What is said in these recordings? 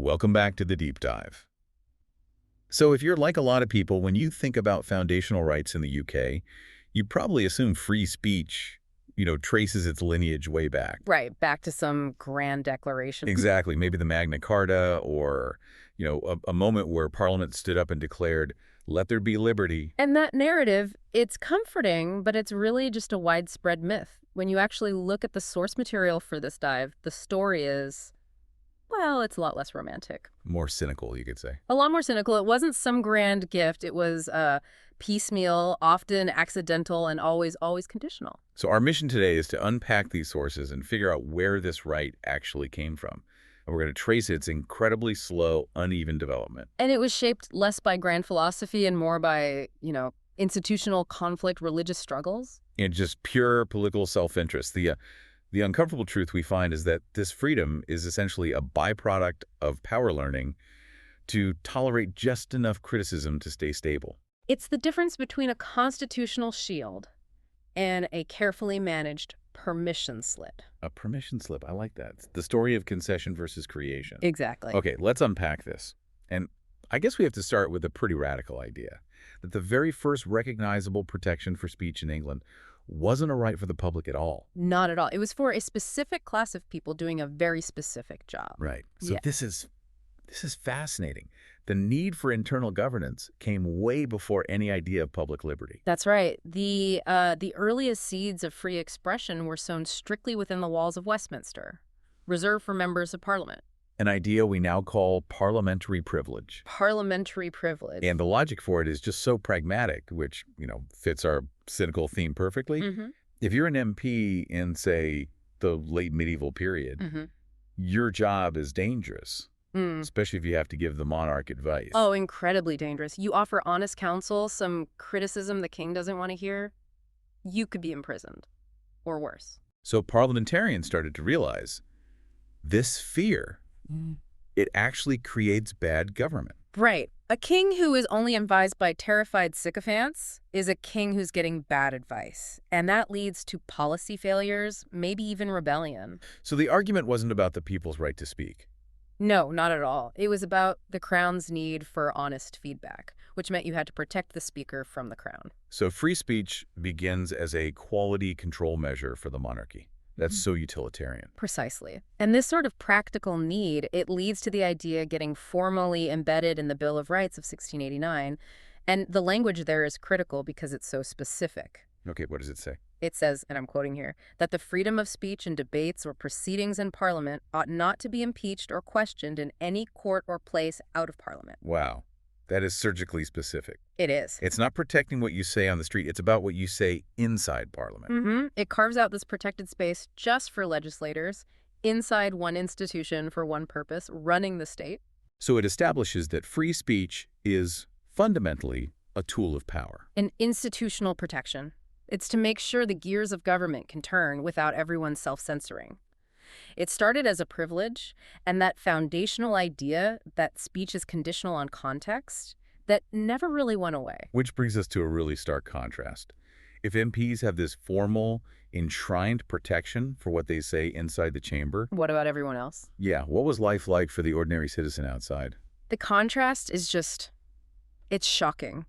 Welcome back to the deep dive. So if you're like a lot of people, when you think about foundational rights in the UK, you probably assume free speech, traces its lineage way back. Right, back to some grand declaration. Exactly. Maybe the Magna Carta or, a moment where Parliament stood up and declared, let there be liberty. And that narrative, it's comforting, but it's really just a widespread myth. When you actually look at the source material for this dive, the story is, well, it's a lot less romantic. More cynical, you could say. A lot more cynical. It wasn't some grand gift. It was piecemeal, often accidental, and always conditional. So our mission today is to unpack these sources and figure out where this right actually came from. And we're going to trace its incredibly slow, uneven development. And it was shaped less by grand philosophy and more by, institutional conflict, religious struggles. And just pure political self-interest. The uncomfortable truth we find is that this freedom is essentially a byproduct of power learning to tolerate just enough criticism to stay stable. It's the difference between a constitutional shield and a carefully managed permission slip. A permission slip, I like that. It's the story of concession versus creation. Exactly. Okay, let's unpack this. And I guess we have to start with a pretty radical idea, that the very first recognizable protection for speech in England wasn't a right for the public at all. Not at all. It was for a specific class of people doing a very specific job. Right. So Yeah. this is fascinating. The need for internal governance came way before any idea of public liberty. That's right. The earliest seeds of free expression were sown strictly within the walls of Westminster, reserved for members of Parliament. An idea we now call parliamentary privilege. Parliamentary privilege. And the logic for it is just so pragmatic, which, fits our cynical theme perfectly. If you're an MP in, say, the late medieval period, your job is dangerous, especially if you have to give the monarch advice. Oh, incredibly dangerous. You offer honest counsel, some criticism the king doesn't want to hear, you could be imprisoned, or worse. So parliamentarians started to realize this fear, it actually creates bad government. Right. A king who is only advised by terrified sycophants is a king who's getting bad advice. And that leads to policy failures, maybe even rebellion. So the argument wasn't about the people's right to speak. No, not at all. It was about the crown's need for honest feedback, which meant you had to protect the speaker from the crown. So free speech begins as a quality control measure for the monarchy. That's so utilitarian. Precisely. And this sort of practical need, it leads to the idea getting formally embedded in the Bill of Rights of 1689. And the language there is critical because it's so specific. Okay, what does it say? It says, and I'm quoting here, that the freedom of speech in debates or proceedings in Parliament ought not to be impeached or questioned in any court or place out of Parliament. Wow. That is surgically specific. It is. It's not protecting what you say on the street. It's about what you say inside Parliament. It carves out this protected space just for legislators, inside one institution for one purpose, running the state. So it establishes that free speech is fundamentally a tool of power. An institutional protection. It's to make sure the gears of government can turn without everyone self-censoring. It started as a privilege, and that foundational idea that speech is conditional on context, that never really went away. Which brings us to a really stark contrast. If MPs have this formal, enshrined protection for what they say inside the chamber, What about everyone else? yeah, what was life like for the ordinary citizen outside? The contrast is just, it's shocking.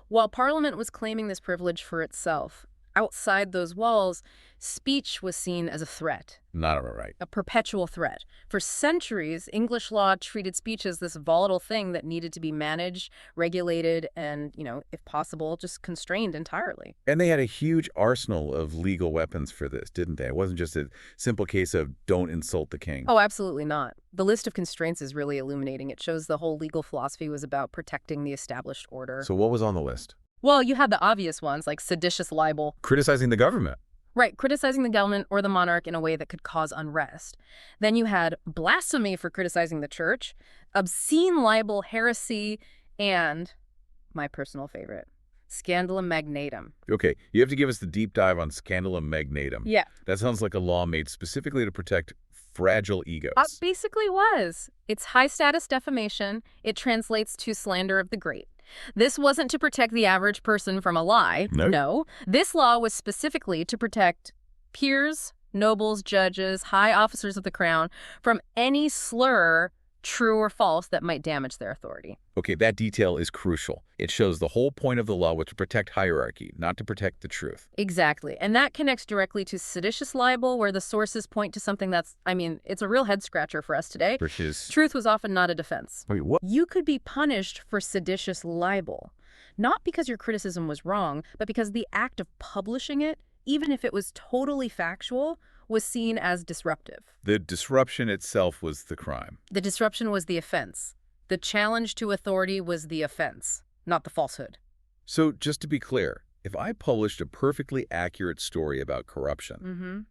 While Parliament was claiming this privilege for itself, outside those walls, speech was seen as a threat. Not all right. A perpetual threat. For centuries, English law treated speech as this volatile thing that needed to be managed, regulated, and, if possible, just constrained entirely. And they had a huge arsenal of legal weapons for this, didn't they? It wasn't just a simple case of don't insult the king. Oh, absolutely not. The list of constraints is really illuminating. It shows the whole legal philosophy was about protecting the established order. So what was on the list? Well, you had the obvious ones, like seditious libel. Criticizing the government. Right, criticizing the government or the monarch in a way that could cause unrest. Then you had blasphemy for criticizing the church, obscene libel, heresy, and my personal favorite, scandalum magnatum. Okay, you have to give us the deep dive on scandalum magnatum. Yeah. That sounds like a law made specifically to protect fragile egos. Basically was. It's high-status defamation. It translates to slander of the great. This wasn't to protect the average person from a lie. Nope. No. This law was specifically to protect peers, nobles, judges, high officers of the crown from any slur true or false, that might damage their authority. Okay, that detail is crucial. It shows the whole point of the law was to protect hierarchy, not to protect the truth. Exactly. And that connects directly to seditious libel, where the sources point to something that's, it's a real head-scratcher for us today. Which is... Truth was often not a defense. Wait, what? You could be punished for seditious libel, not because your criticism was wrong, but because the act of publishing it, even if it was totally factual, was seen as disruptive. The disruption itself was the crime. The disruption was the offense. The challenge to authority was the offense, not the falsehood. So just to be clear, if I published a perfectly accurate story about corruption,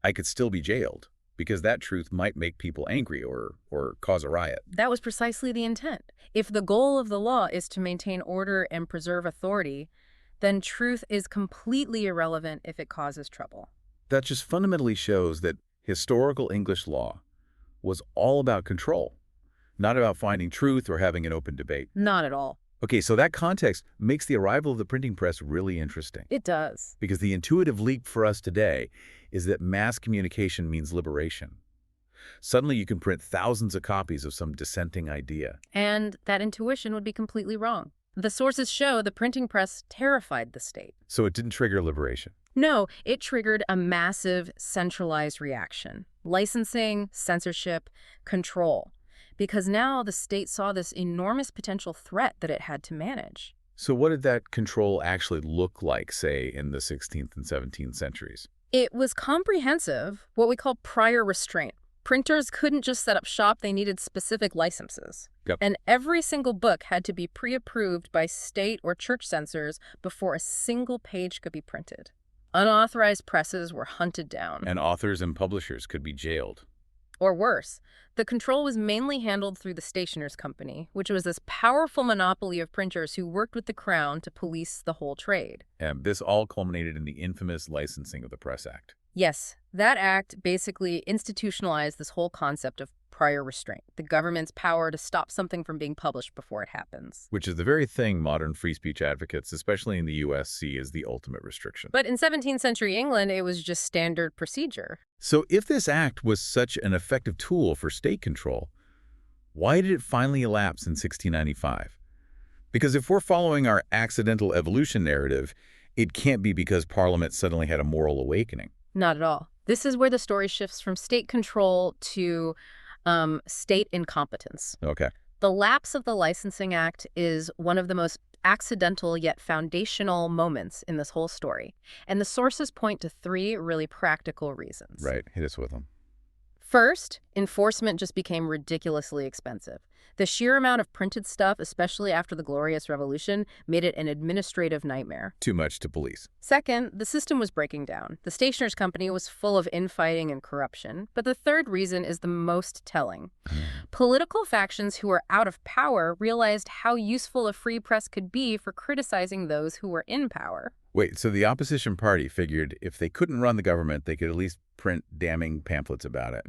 I could still be jailed because that truth might make people angry or cause a riot. That was precisely the intent. If the goal of the law is to maintain order and preserve authority, then truth is completely irrelevant if it causes trouble. That just fundamentally shows that historical English law was all about control, not about finding truth or having an open debate. Not at all. Okay, so that context makes the arrival of the printing press really interesting. It does. Because the intuitive leap for us today is that mass communication means liberation. Suddenly you can print thousands of copies of some dissenting idea. And that intuition would be completely wrong. The sources show the printing press terrified the state. So it didn't trigger liberation. No, it triggered a massive centralized reaction. Licensing, censorship, control. Because now the state saw this enormous potential threat that it had to manage. So what did that control actually look like, say, in the 16th and 17th centuries? It was comprehensive, what we call prior restraint. Printers couldn't just set up shop, they needed specific licenses. Yep. And every single book had to be pre-approved by state or church censors before a single page could be printed. Unauthorized presses were hunted down. And authors and publishers could be jailed. Or worse, the control was mainly handled through the Stationers' Company, which was this powerful monopoly of printers who worked with the crown to police the whole trade. And this all culminated in the infamous licensing of the Press Act. Yes, that act basically institutionalized this whole concept of prior restraint, the government's power to stop something from being published before it happens. Which is the very thing modern free speech advocates, especially in the U.S., see as the ultimate restriction. But in 17th century England, it was just standard procedure. So if this act was such an effective tool for state control, why did it finally elapse in 1695? Because if we're following our accidental evolution narrative, it can't be because Parliament suddenly had a moral awakening. Not at all. This is where the story shifts from state control to state incompetence. Okay. The lapse of the Licensing Act is one of the most accidental yet foundational moments in this whole story. And the sources point to three really practical reasons. Right. Hit us with them. First, enforcement just became ridiculously expensive. The sheer amount of printed stuff, especially after the Glorious Revolution, made it an administrative nightmare. Too much to police. Second, the system was breaking down. The Stationers' Company was full of infighting and corruption. But the third reason is the most telling. Political factions who were out of power realized how useful a free press could be for criticizing those who were in power. Wait, so the opposition party figured if they couldn't run the government, they could at least print damning pamphlets about it.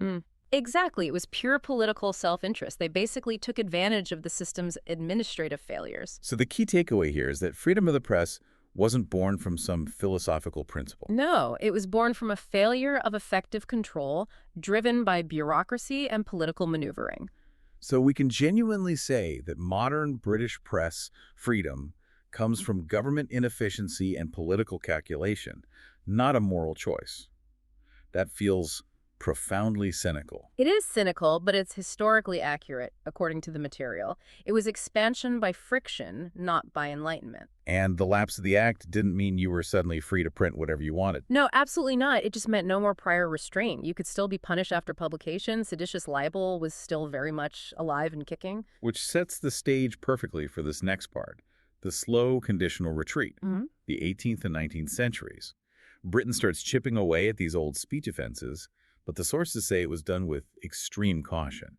Exactly. It was pure political self-interest. They basically took advantage of the system's administrative failures. So the key takeaway here is that freedom of the press wasn't born from some philosophical principle. No, it was born from a failure of effective control driven by bureaucracy and political maneuvering. So we can genuinely say that modern British press freedom comes from government inefficiency and political calculation, not a moral choice. That feels profoundly cynical. It is cynical, but it's historically accurate, according to the material. It was expansion by friction, not by enlightenment. And the lapse of the act didn't mean you were suddenly free to print whatever you wanted. No, absolutely not. It just meant no more prior restraint. You could still be punished after publication. Seditious libel was still very much alive and kicking. Which sets the stage perfectly for this next part, the slow conditional retreat, the 18th and 19th centuries. Britain starts chipping away at these old speech offenses, but the sources say it was done with extreme caution.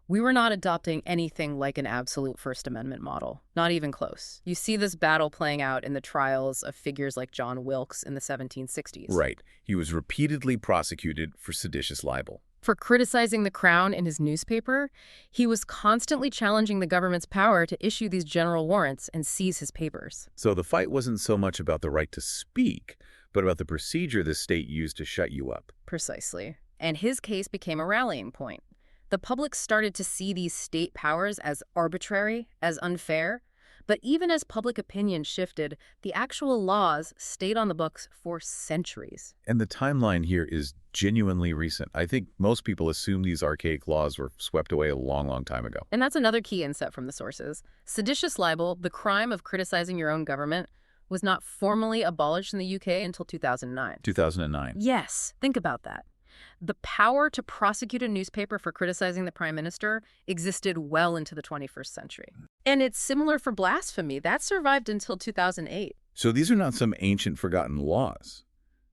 We were not adopting anything like an absolute First Amendment model, not even close. You see this battle playing out in the trials of figures like John Wilkes in the 1760s. Right. He was repeatedly prosecuted for seditious libel. For criticizing the crown in his newspaper, he was constantly challenging the government's power to issue these general warrants and seize his papers. So the fight wasn't so much about the right to speak, but about the procedure the state used to shut you up. Precisely. And his case became a rallying point. The public started to see these state powers as arbitrary, as unfair. But even as public opinion shifted, the actual laws stayed on the books for centuries. And the timeline here is genuinely recent. I think most people assume these archaic laws were swept away a long, long time ago. And that's another key insight from the sources. Seditious libel, the crime of criticizing your own government, was not formally abolished in the UK until 2009. 2009. Yes, think about that. The power to prosecute a newspaper for criticizing the prime minister existed well into the 21st century. And it's similar for blasphemy. That survived until 2008. So these are not some ancient forgotten laws.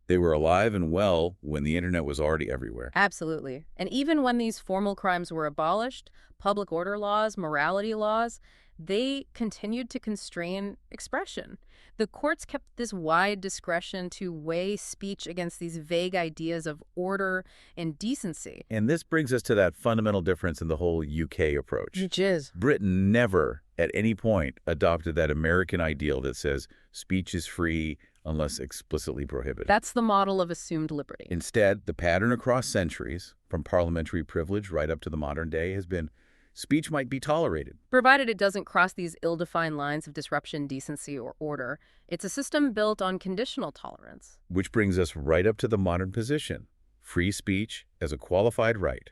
They were alive and well when the internet was already everywhere. Absolutely. And even when these formal crimes were abolished, public order laws, morality laws, they continued to constrain expression. The courts kept this wide discretion to weigh speech against these vague ideas of order and decency. And this brings us to that fundamental difference in the whole UK approach. Which is? Britain never, at any point, adopted that American ideal that says speech is free unless explicitly prohibited. That's the model of assumed liberty. Instead, the pattern across centuries, from parliamentary privilege right up to the modern day, has been speech might be tolerated, provided it doesn't cross these ill-defined lines of disruption, decency, or order. It's a system built on conditional tolerance. Which brings us right up to the modern position. Free speech as a qualified right.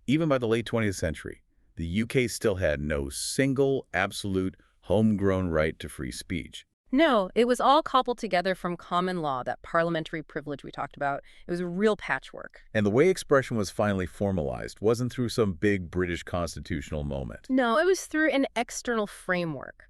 Even by the late 20th century, the UK still had no single, absolute, homegrown right to free speech. No, it was all cobbled together from common law, that parliamentary privilege we talked about. It was a real patchwork. And the way expression was finally formalized wasn't through some big British constitutional moment. No, it was through an external framework.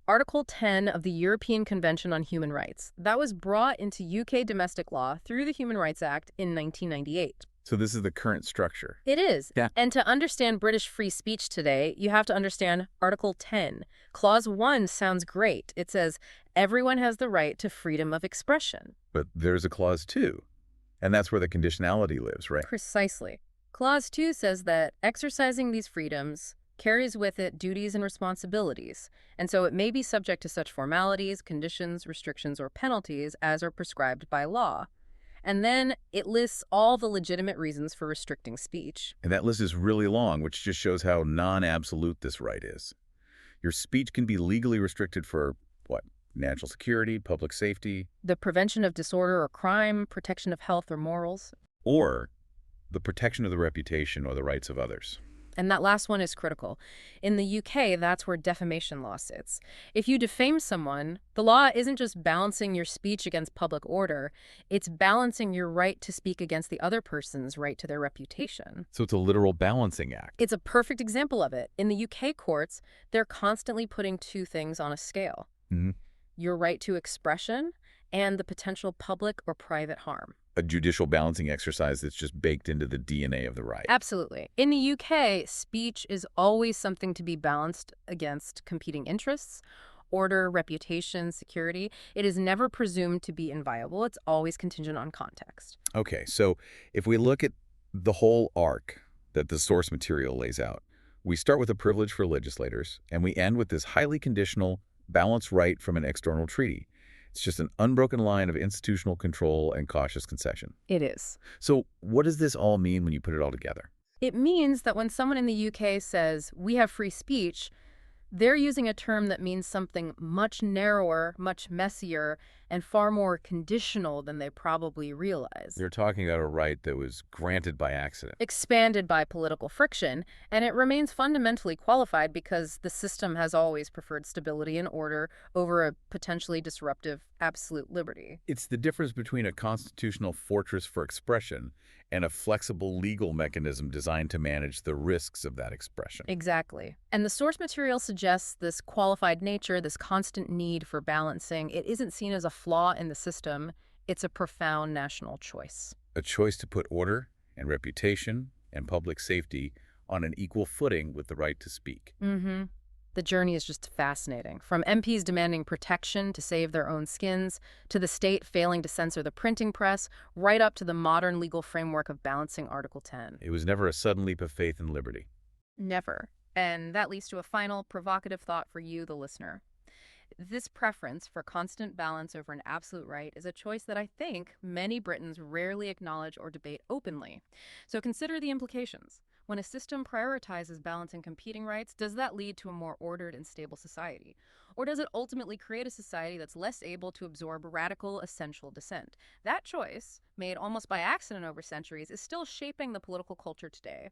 Article 10 of the European Convention on Human Rights. That was brought into UK domestic law through the Human Rights Act in 1998. So this is the current structure. It is. Yeah. And to understand British free speech today, you have to understand Article 10. Clause 1 sounds great. It says, everyone has the right to freedom of expression. But there's a Clause 2, and that's where the conditionality lives, right? Precisely. Clause 2 says that exercising these freedoms carries with it duties and responsibilities, and so it may be subject to such formalities, conditions, restrictions, or penalties as are prescribed by law. And then it lists all the legitimate reasons for restricting speech. And that list is really long, which just shows how non-absolute this right is. Your speech can be legally restricted for, what, national security, public safety? The prevention of disorder or crime, protection of health or morals. Or the protection of the reputation or the rights of others. And that last one is critical. In the UK, that's where defamation law sits. If you defame someone, the law isn't just balancing your speech against public order, it's balancing your right to speak against the other person's right to their reputation. So it's a literal balancing act. It's a perfect example of it. In the UK courts, they're constantly putting two things on a scale. Mm-hmm. Your right to expression and the potential public or private harm. A judicial balancing exercise that's just baked into the DNA of the right. Absolutely. In the UK, speech is always something to be balanced against competing interests, order, reputation, security. It is never presumed to be inviolable. It's always contingent on context. Okay, so if we look at the whole arc that the source material lays out, we start with a privilege for legislators, and we end with this highly conditional, balanced right from an external treaty. It's just an unbroken line of institutional control and cautious concession. It is. So what does this all mean when you put it all together? It means that when someone in the UK says, we have free speech, they're using a term that means something much narrower, much messier, and far more conditional than they probably realize. They're talking about a right that was granted by accident. Expanded by political friction, and it remains fundamentally qualified because the system has always preferred stability and order over a potentially disruptive absolute liberty. It's the difference between a constitutional fortress for expression and a flexible legal mechanism designed to manage the risks of that expression. Exactly. And the source material suggests this qualified nature, this constant need for balancing. It isn't seen as a flaw in the system. It's a profound national choice. A choice to put order and reputation and public safety on an equal footing with the right to speak. Mm-hmm. The journey is just fascinating. From MPs demanding protection to save their own skins, to the state failing to censor the printing press, right up to the modern legal framework of balancing Article 10. It was never a sudden leap of faith in liberty. Never. And that leads to a final provocative thought for you, the listener. This preference for constant balance over an absolute right is a choice that I think many Britons rarely acknowledge or debate openly. So consider the implications. When a system prioritizes balancing competing rights, does that lead to a more ordered and stable society? Or does it ultimately create a society that's less able to absorb radical, essential dissent? That choice, made almost by accident over centuries, is still shaping the political culture today.